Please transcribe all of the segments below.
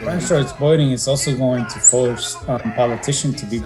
ranked choice voting is also going to force politicians to be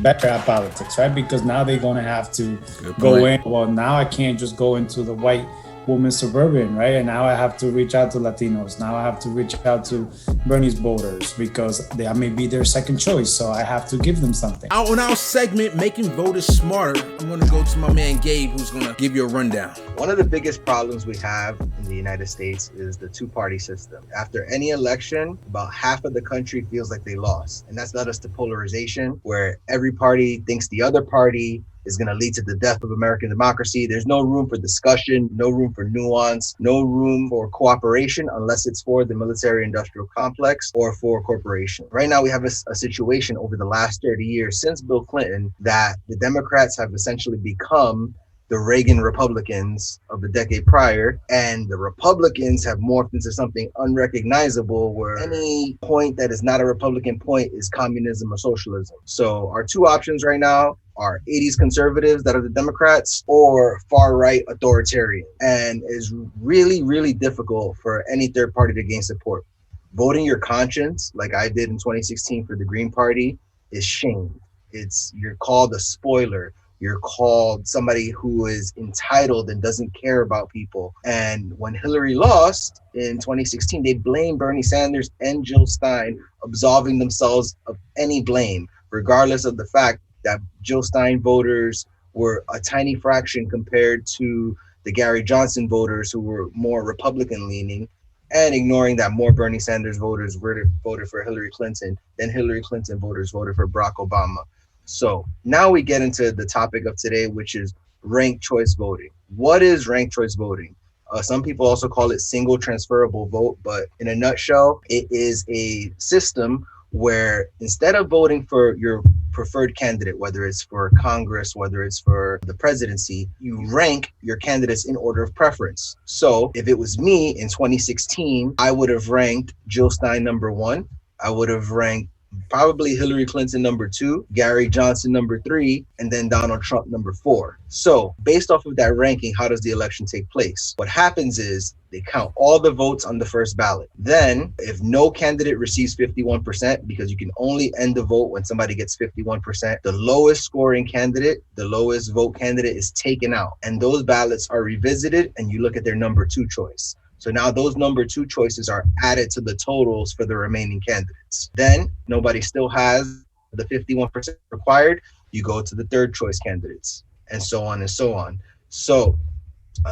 better at politics, right? Because now they're going to have to Good go point. in. Well, now I can't just go into the white woman suburban, right? And now I have to reach out to Latinos. Now I have to reach out to Bernie's voters because they may be their second choice. So I have to give them something. Out on our segment, Making Voters Smarter, I'm going to go to my man Gabe, who's going to give you a rundown. One of the biggest problems we have in the United States is the two-party system. After any election, about half of the country feels like they lost. And that's led us to polarization, where every party thinks the other party is going to lead to the death of American democracy. There's no room for discussion, no room for nuance, no room for cooperation unless it's for the military-industrial complex or for a corporation. Right now, we have a situation over the last 30 years since Bill Clinton that the Democrats have essentially become the Reagan Republicans of the decade prior, and the Republicans have morphed into something unrecognizable where any point that is not a Republican point is communism or socialism. So our two options right now are 80s conservatives that are the Democrats or far-right authoritarian. And it's really, really difficult for any third party to gain support. Voting your conscience, like I did in 2016 for the Green Party, is shamed. You're called a spoiler. You're called somebody who is entitled and doesn't care about people. And when Hillary lost in 2016, they blamed Bernie Sanders and Jill Stein, absolving themselves of any blame, regardless of the fact that Jill Stein voters were a tiny fraction compared to the Gary Johnson voters who were more Republican leaning, and ignoring that more Bernie Sanders voters voted for Hillary Clinton than Hillary Clinton voters voted for Barack Obama. So now we get into the topic of today, which is ranked choice voting. What is ranked choice voting? Some people also call it single transferable vote, but in a nutshell, it is a system where instead of voting for your preferred candidate, whether it's for Congress, whether it's for the presidency, you rank your candidates in order of preference. So if it was me in 2016, I would have ranked Jill Stein number one. I would have ranked probably Hillary Clinton number two, Gary Johnson number three, and then Donald Trump number four. So based off of that ranking, how does the election take place? What happens is they count all the votes on the first ballot. Then if no candidate receives 51%, because you can only end the vote when somebody gets 51%, the lowest scoring candidate, the lowest vote candidate is taken out. And those ballots are revisited and you look at their number two choice. So now those number two choices are added to the totals for the remaining candidates. Then nobody still has the 51% required. You go to the third choice candidates and so on and so on. So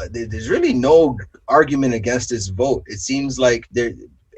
there's really no argument against this vote. It seems like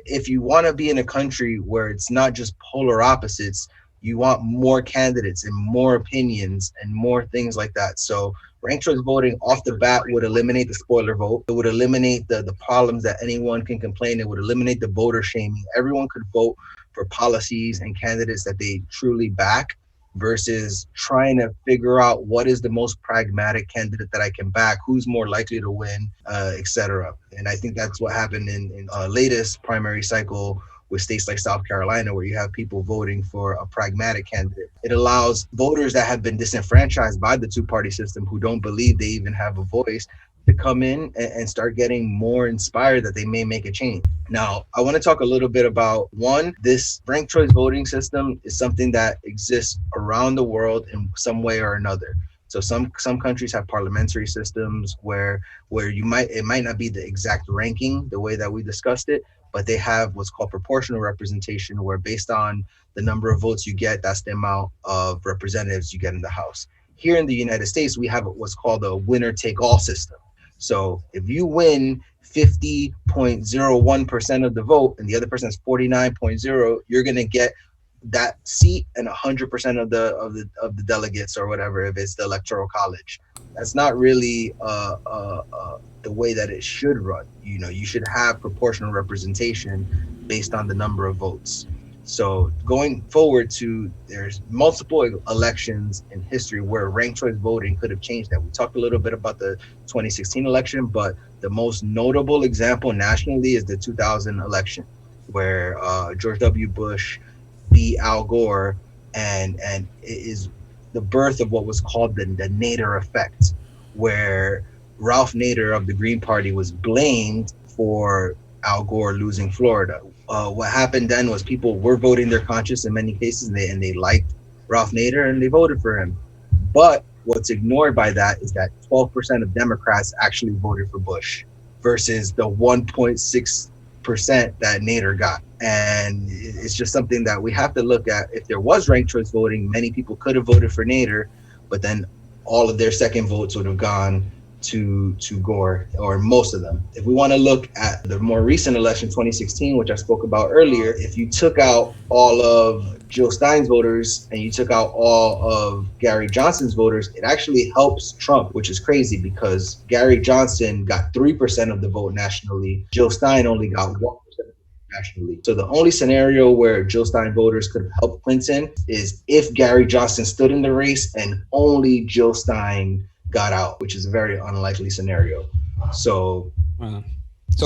if you want to be in a country where it's not just polar opposites, you want more candidates and more opinions and more things like that. So ranked choice voting off the bat would eliminate the spoiler vote. It would eliminate the problems that anyone can complain. It would eliminate the voter shaming. Everyone could vote for policies and candidates that they truly back versus trying to figure out what is the most pragmatic candidate that I can back, who's more likely to win, etc. And I think that's what happened in latest primary cycle with states like South Carolina, where you have people voting for a pragmatic candidate. It allows voters that have been disenfranchised by the two-party system, who don't believe they even have a voice, to come in and start getting more inspired that they may make a change. Now, I want to talk a little bit about, one, this ranked choice voting system is something that exists around the world in some way or another. So some countries have parliamentary systems where it might not be the exact ranking the way that we discussed it, but they have what's called proportional representation, where based on the number of votes you get, that's the amount of representatives you get in the House. Here in the United States, we have what's called a winner-take-all system. So if you win 50.01% of the vote and the other person is 49.0, you're going to get that seat and 100% of the delegates or whatever, if it's the electoral college. That's not really the way that it should run. You know, you should have proportional representation based on the number of votes. So going forward there's multiple elections in history where ranked choice voting could have changed that. We talked a little bit about the 2016 election, but the most notable example nationally is the 2000 election, where George W. Bush beat Al Gore, and it is the birth of what was called the Nader effect, where Ralph Nader of the Green Party was blamed for Al Gore losing Florida. what happened then was people were voting their conscience in many cases, and they liked Ralph Nader and they voted for him. But what's ignored by that is that 12% of Democrats actually voted for Bush versus the 1.6% that Nader got. And it's just something that we have to look at. If there was ranked choice voting, many people could have voted for Nader, but then all of their second votes would have gone to Gore, or most of them. If we want to look at the more recent election, 2016, which I spoke about earlier, if you took out all of Jill Stein's voters and you took out all of Gary Johnson's voters, it actually helps Trump, which is crazy because Gary Johnson got 3% of the vote nationally. Jill Stein only got 1% nationally. So the only scenario where Jill Stein voters could have helped Clinton is if Gary Johnson stood in the race and only Jill Stein got out, which is a very unlikely scenario. So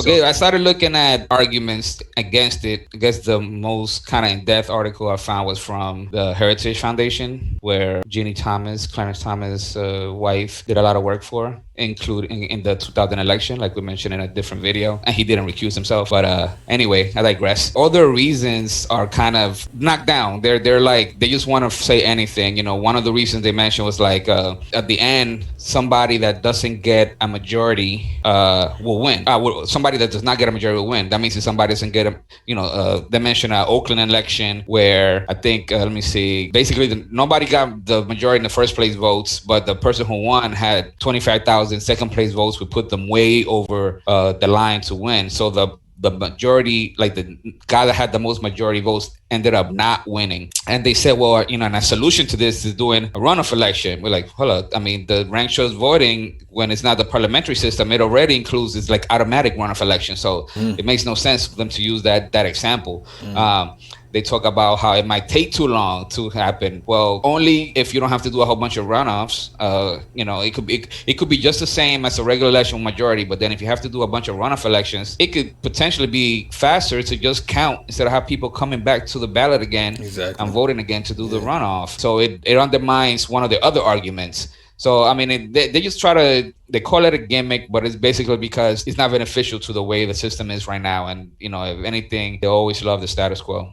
Gabe, I started looking at arguments against it. I guess the most kind of in-depth article I found was from the Heritage Foundation, where Jeannie Thomas, Clarence Thomas' wife, did a lot of work for, including in the 2000 election, like we mentioned in a different video. And he didn't recuse himself. But anyway, I digress. Other reasons are kind of knocked down. They're like, they just want to say anything. You know, one of the reasons they mentioned was like, at the end, somebody that doesn't get a majority will win. Somebody that does not get a majority will win. That means if somebody doesn't get they mentioned an Oakland election where I think, let me see, basically nobody got the majority in the first place votes, but the person who won had 25,000 second place votes, would put them way over the line to win. So the majority, like the guy that had the most majority votes, ended up not winning. And they said, well, and a solution to this is doing a runoff election. We're like, hold up. I mean, the ranked choice voting, when it's not the parliamentary system, it already includes it's like automatic runoff election. So it makes no sense for them to use that example. They talk about how it might take too long to happen. Well, only if you don't have to do a whole bunch of runoffs. It could be just the same as a regular election majority, but then if you have to do a bunch of runoff elections, it could potentially be faster to just count instead of have people coming back to the ballot again and voting again to do the runoff. So it undermines one of the other arguments. So, I mean, they just they call it a gimmick, but it's basically because it's not beneficial to the way the system is right now. And, if anything, they always love the status quo.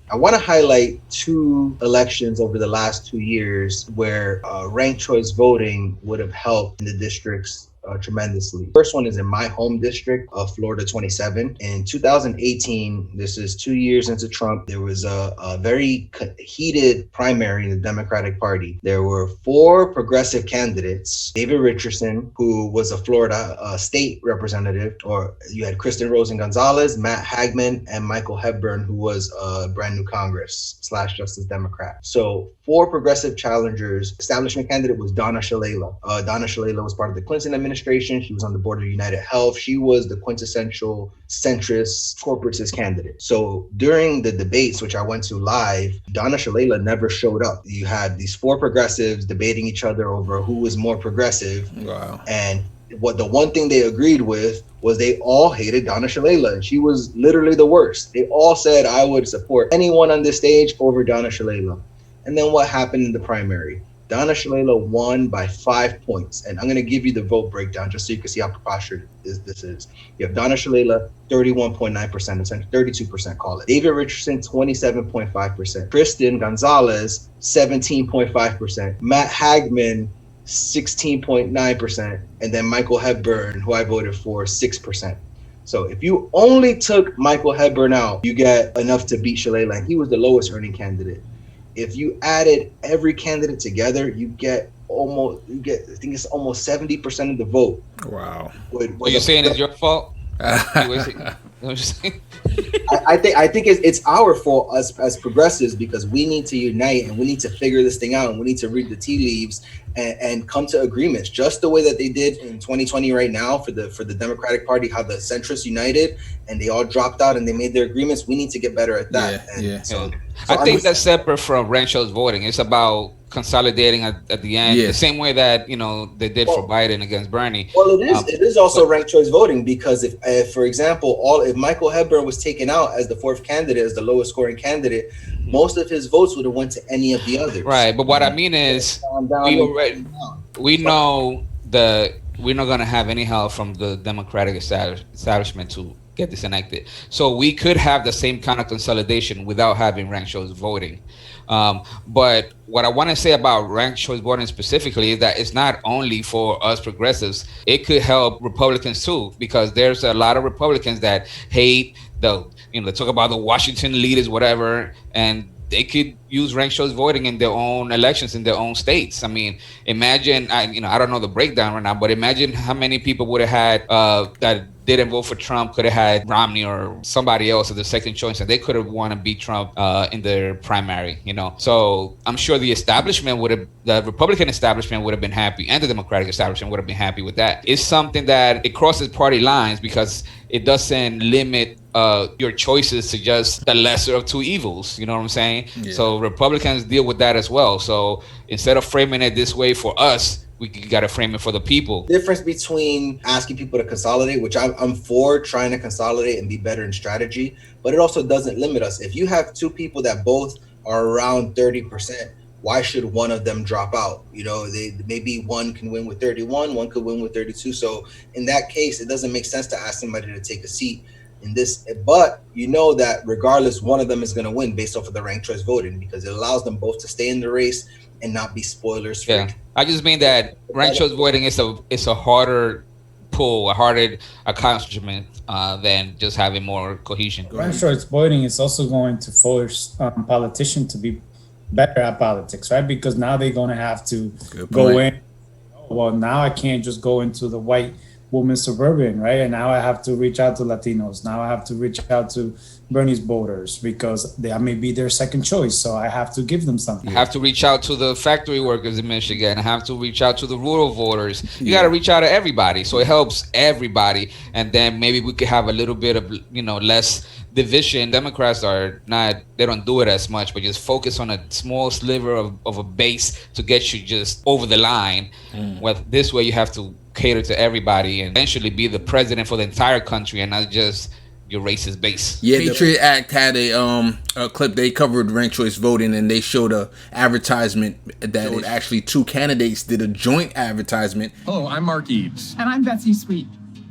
I want to highlight two elections over the last 2 years where ranked choice voting would have helped in the districts tremendously. First one is in my home district of Florida 27. In 2018, this is 2 years into Trump, there was a very heated primary in the Democratic Party. There were 4 progressive candidates. David Richardson, who was a Florida state representative, or you had Kristen Rosen Gonzalez, Matt Hagman, and Michael Hepburn, who was a brand new Congress / Justice Democrat. So 4 progressive challengers. Establishment candidate was Donna Shalala. Donna Shalala was part of the Clinton administration. She was on the board of United Health. She was the quintessential centrist corporatist candidate. So during the debates, which I went to live, Donna Shalala never showed up. You had these 4 progressives debating each other over who was more progressive. Wow. And the one thing they agreed with was they all hated Donna Shalala, and she was literally the worst. They all said, I would support anyone on this stage over Donna Shalala. And then what happened in the primary? Donna Shalala won by 5 points. And I'm going to give you the vote breakdown just so you can see how preposterous this is. You have Donna Shalala, 31.9%, essentially 32%, call it. David Richardson, 27.5%. Kristen Gonzalez, 17.5%. Matt Hagman, 16.9%. And then Michael Hepburn, who I voted for, 6%. So if you only took Michael Hepburn out, you get enough to beat Shalala, and he was the lowest earning candidate. If you added every candidate together, I think it's almost 70% of the vote. Wow. You're saying it's your fault? I think it's our fault as progressives, because we need to unite and we need to figure this thing out, and we need to read the tea leaves and come to agreements, just the way that they did in 2020 right now for the Democratic Party, how the centrists united and they all dropped out and they made their agreements. We need to get better at that. So I think that's separate from ranked choice voting. It's about consolidating at the end, the same way that they did for Biden against Bernie. Well, it is also ranked choice voting, because if for example, if Michael Hepburn was taken out as the 4th candidate, as the lowest scoring candidate, most of his votes would have went to any of the others. Right, but what I mean is, we know that we're not going to have any help from the Democratic establishment to get disconnected. So we could have the same kind of consolidation without having ranked choice voting. But what I want to say about ranked choice voting specifically is that it's not only for us progressives. It could help Republicans too, because there's a lot of Republicans that hate they talk about the Washington leaders, whatever, and they could use ranked choice voting in their own elections in their own states. I mean, imagine, I don't know the breakdown right now, but imagine how many people would have had that didn't vote for Trump could have had Romney or somebody else as the second choice, and they could have won and beat Trump in their primary. So I'm sure the Republican establishment would have been happy, and the Democratic establishment would have been happy with that. It's something that it crosses party lines because it doesn't limit your choices to just the lesser of two evils. You know what I'm saying? Yeah. So Republicans deal with that as well. So instead of framing it this way for us, we got to frame it for the people. Difference between asking people to consolidate, which I'm for trying to consolidate and be better in strategy, but it also doesn't limit us. If you have two people that both are around 30%, why should one of them drop out? Maybe one can win with 31, one could win with 32. So in that case, it doesn't make sense to ask somebody to take a seat in this, but that regardless, one of them is going to win based off of the ranked choice voting, because it allows them both to stay in the race and not be spoilers free. Yeah, I just mean that ranked choice voting is a harder pull, a harder accomplishment than just having more cohesion. Ranked choice voting is also going to force politicians to be better at politics, right? Because now they're going to have to go in. Well, now I can't just go into the white woman suburban, right? And now I have to reach out to Latinos. Now I have to reach out to Bernie's voters because they may be their second choice. So I have to give them something. I have to reach out to the factory workers in Michigan. I have to reach out to the rural voters. You got to reach out to everybody. So it helps everybody. And then maybe we could have a little bit of, less division. Democrats they don't do it as much, but just focus on a small sliver of a base to get you just over the line. With this way, you have to cater to everybody and eventually be the president for the entire country and not just your racist base. Yeah, the Patriot Act had a clip. They covered ranked choice voting, and they showed a advertisement that actually two candidates did a joint advertisement. Hello, I'm Mark Eaves. And I'm Betsy Sweet.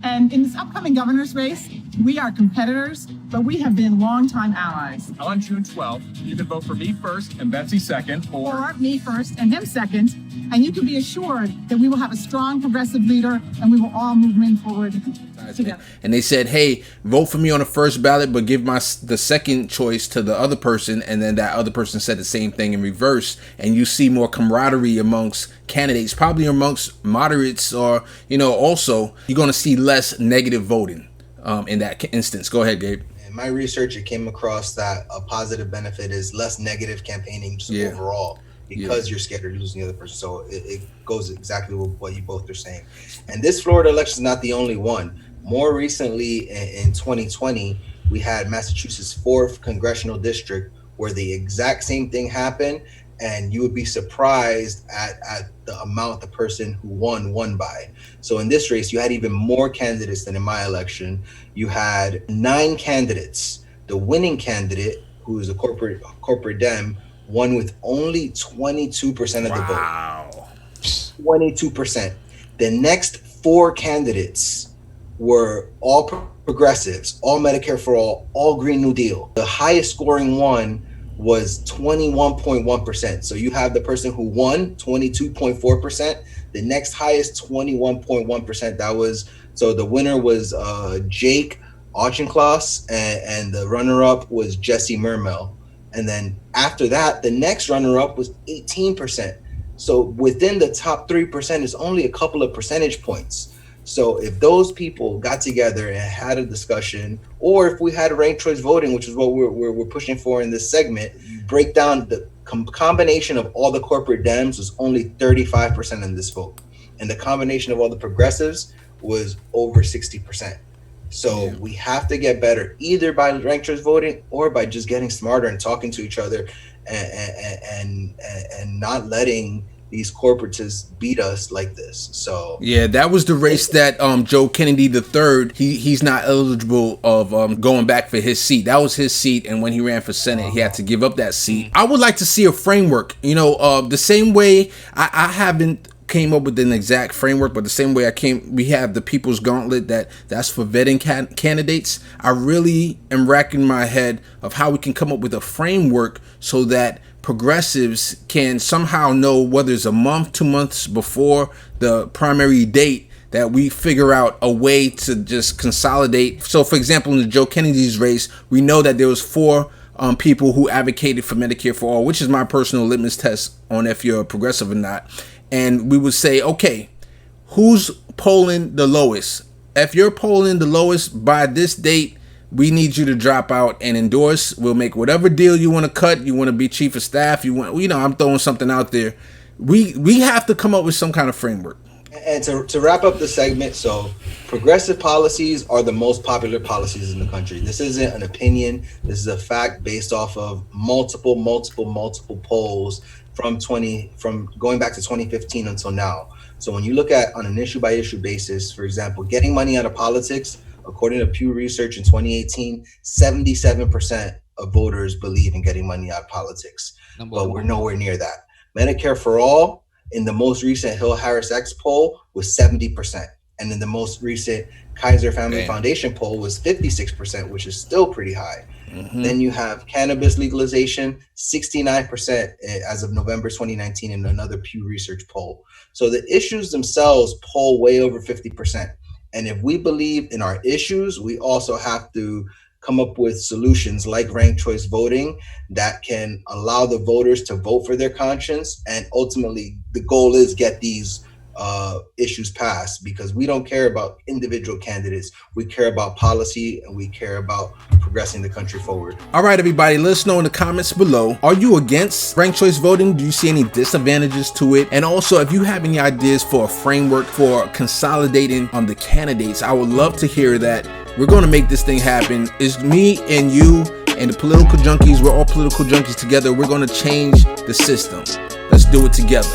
And in this upcoming governor's race, we are competitors, but we have been longtime allies. On June 12th, you can vote for me first and Betsy second, or me first and him second. And you can be assured that we will have a strong progressive leader and we will all move forward together. And they said, hey, vote for me on the first ballot, but give the second choice to the other person. And then that other person said the same thing in reverse. And you see more camaraderie amongst candidates, probably amongst moderates, or, also you're going to see less negative voting in that instance. Go ahead, Gabe. In my research, it came across that a positive benefit is less negative campaigning overall, because you're scared of losing the other person. So it goes exactly with what you both are saying. And this Florida election is not the only one. More recently, in 2020, we had Massachusetts' 4th congressional district where the exact same thing happened. And you would be surprised at the amount the person who won by. So in this race, you had even more candidates than in my election. You had 9 candidates. The winning candidate, who is a corporate Dem, won with only 22% of the vote. Wow. 22%. The next 4 candidates were all progressives, all Medicare for all Green New Deal. The highest scoring one was 21.1%. So you have the person who won 22.4%. The next highest 21.1%. So the winner was Jake Auchincloss, and the runner-up was Jesse Mermel. And then after that, the next runner-up was 18%. So within the top 3% is only a couple of percentage points. So if those people got together and had a discussion, or if we had ranked choice voting, which is what we're pushing for in this segment, break down the combination of all the corporate Dems was only 35% in this vote. And the combination of all the progressives was over 60%. So we have to get better, either by ranked choice voting or by just getting smarter and talking to each other and not letting these corporatists beat us like this. So yeah, that was the race that Joe Kennedy III, he's not eligible of going back for his seat. That was his seat, and when he ran for Senate, he had to give up that seat. I would like to see a framework, the same way I haven't came up with an exact framework, but the same way we have the People's Gauntlet that's for vetting candidates. I really am racking my head of how we can come up with a framework so that progressives can somehow know whether it's a month, 2 months before the primary date, that we figure out a way to just consolidate. So for example, in the Joe Kennedy's race, we know that there was 4 people who advocated for Medicare for all, which is my personal litmus test on if you're a progressive or not. And we would say, okay, who's polling the lowest? If you're polling the lowest by this date, we need you to drop out and endorse. We'll make whatever deal you want to cut. You want to be chief of staff. I'm throwing something out there. We have to come up with some kind of framework. And to wrap up the segment, so progressive policies are the most popular policies in the country. This isn't an opinion. This is a fact based off of multiple polls from going back to 2015 until now. So when you look at on an issue by issue basis, for example, getting money out of politics, according to Pew Research in 2018, 77% of voters believe in getting money out of politics, but we're nowhere near that. Medicare for all, in the most recent Hill Harris X poll, was 70%. And in the most recent Kaiser Family Foundation poll was 56%, which is still pretty high. Mm-hmm. Then you have cannabis legalization, 69% as of November 2019 in another Pew Research poll. So the issues themselves poll way over 50%. And if we believe in our issues, we also have to come up with solutions like ranked choice voting that can allow the voters to vote for their conscience. And ultimately, the goal is get these issues passed, because we don't care about individual candidates. We care about policy, and we care about progressing the country forward. All right, everybody, let us know in the comments below. Are you against ranked choice voting? Do you see any disadvantages to it? And also, if you have any ideas for a framework for consolidating on the candidates, I would love to hear that. We're going to make this thing happen. It's me and you and the political junkies. We're all political junkies together. We're going to change the system. Let's do it together.